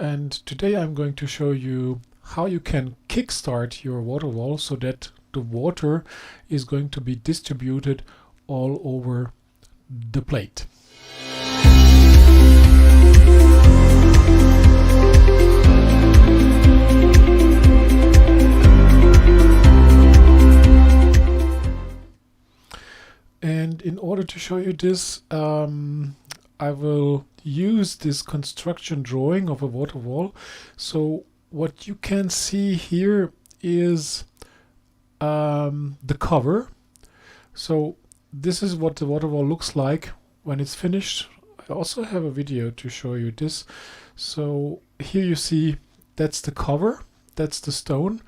and today I'm going to show you how you can kickstart your water wall so that the water is going to be distributed all over the plate. And in order to show you this, I will use this construction drawing of a water wall. So what you can see here is the cover. So this is what the water wall looks like when it's finished. I also have a video to show you this. So here you see that's the cover, that's the stone.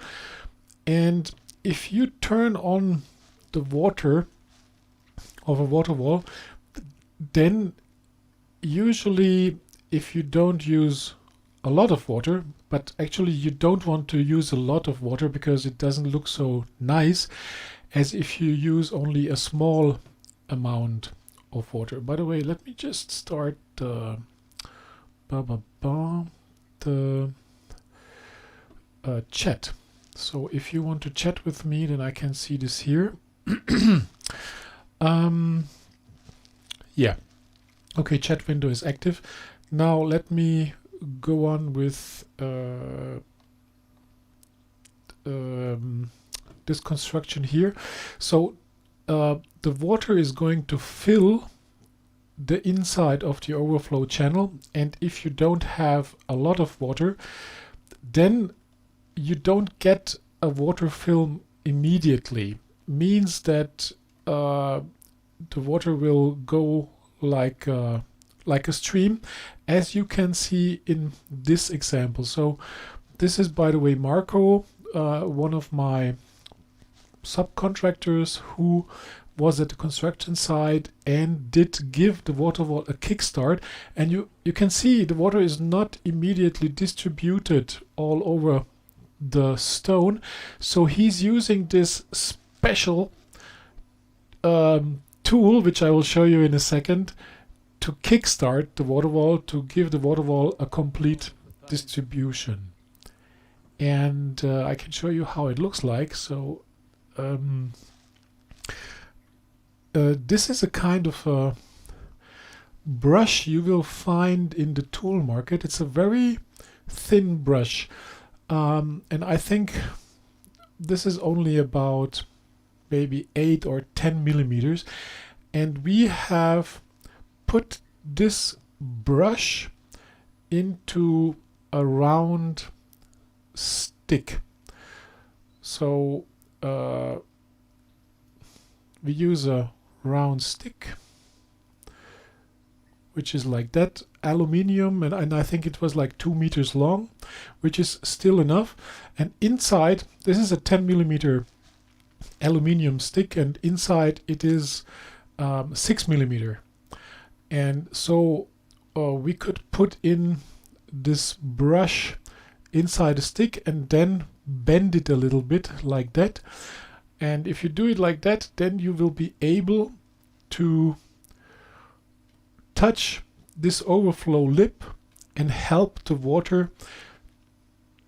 And if you turn on the water of a water wall, then usually if you don't use a lot of water, but actually you don't want to use a lot of water because it doesn't look so nice as if you use only a small amount of water. By the way, let me just start the chat. So if you want to chat with me, then I can see this here. Yeah. Okay, chat window is active. Now let me go on with this construction here. So the water is going to fill the inside of the overflow channel, and if you don't have a lot of water, then you don't get a water film immediately. Means that the water will go like a stream, as you can see in this example. So this is, by the way, Marco, one of my subcontractors who was at the construction site and did give the water wall a kickstart. And you can see the water is not immediately distributed all over the stone. So he's using this special tool, which I will show you in a second, to kickstart the water wall, to give the water wall a complete distribution. And I can show you how it looks like. So this is a kind of a brush you will find in the tool market. It's a very thin brush, and I think this is only about maybe 8 or 10 millimeters, and we have put this brush into a round stick. So we use a round stick which is like that, aluminium, and I think it was like 2 meters long, which is still enough. And inside, this is a 10 millimeter aluminium stick, and inside it is 6 millimeter. And so we could put in this brush inside the stick and then bend it a little bit like that. And if you do it like that, then you will be able to touch this overflow lip and help the water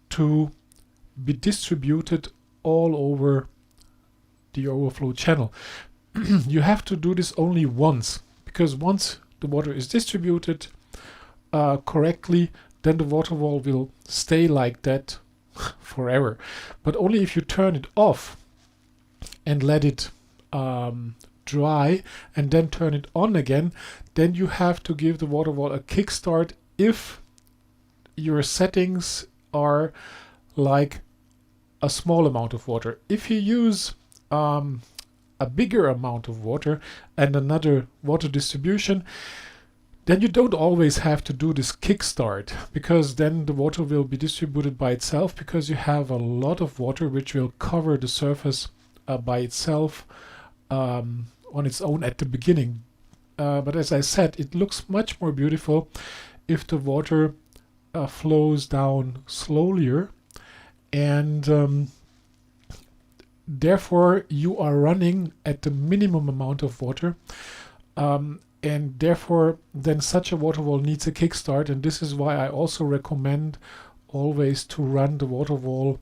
to be distributed all over the overflow channel. You have to do this only once, because once the water is distributed correctly, then the water wall will stay like that forever. But only if you turn it off and let it dry and then turn it on again, then you have to give the water wall a kickstart if your settings are like a small amount of water. If you use a bigger amount of water and another water distribution, then you don't always have to do this kickstart, because then the water will be distributed by itself, because you have a lot of water which will cover the surface by itself on its own at the beginning. But as I said, it looks much more beautiful if the water flows down slowly, and therefore you are running at the minimum amount of water, and therefore then such a water wall needs a kickstart, and this is why I also recommend always to run the water wall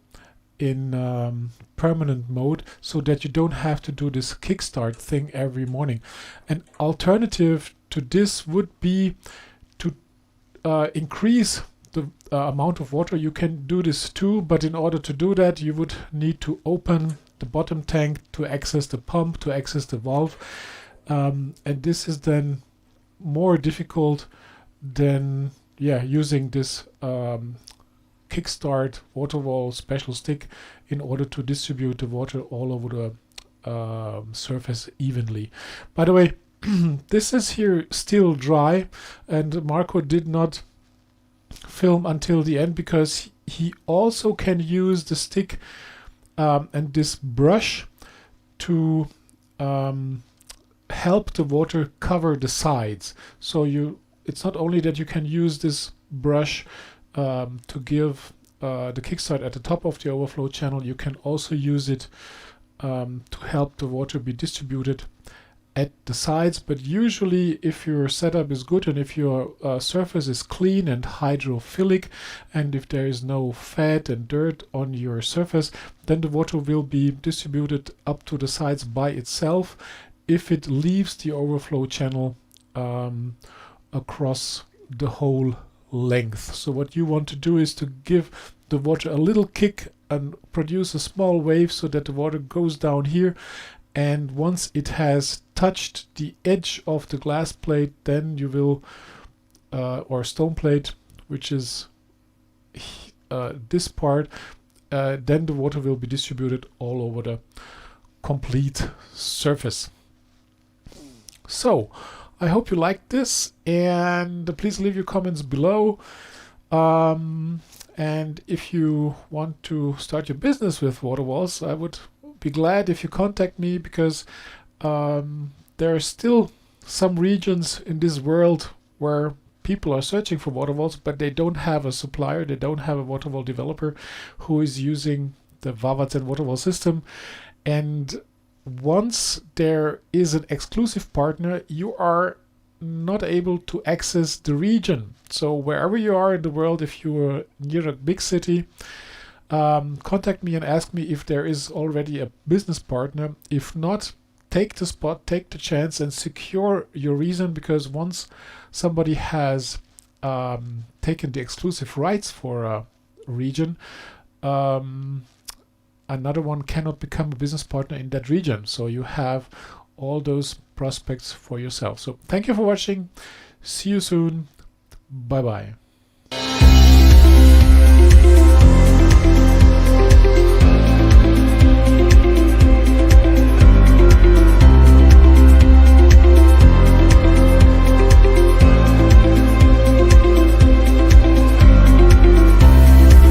in permanent mode, so that you don't have to do this kickstart thing every morning. An alternative to this would be to increase the amount of water. You can do this too, but in order to do that you would need to open the bottom tank to access the pump, to access the valve, and this is then more difficult than using this kickstart water wall special stick in order to distribute the water all over the surface evenly. By the way, this is here still dry, and Marco did not film until the end because he also can use the stick and this brush to help the water cover the sides. So it's not only that you can use this brush to give the kickstart at the top of the overflow channel, you can also use it to help the water be distributed at the sides. But usually if your setup is good and if your surface is clean and hydrophilic, and if there is no fat and dirt on your surface, then the water will be distributed up to the sides by itself if it leaves the overflow channel across the whole length. So what you want to do is to give the water a little kick and produce a small wave so that the water goes down here, and once it has touched the edge of the glass plate, then you will or stone plate, which is this part, then the water will be distributed all over the complete surface. So I hope you liked this, and please leave your comments below. And if you want to start your business with water walls, I would be glad if you contact me, because there are still some regions in this world where people are searching for water walls, but they don't have a supplier, they don't have a water wall developer who is using the Wawazen water wall system. And once there is an exclusive partner, you are not able to access the region. So wherever you are in the world, if you're near a big city, contact me and ask me if there is already a business partner. If not, take the spot, take the chance, and secure your region, because once somebody has taken the exclusive rights for a region, another one cannot become a business partner in that region. So you have all those prospects for yourself. So thank you for watching. See you soon. Bye bye.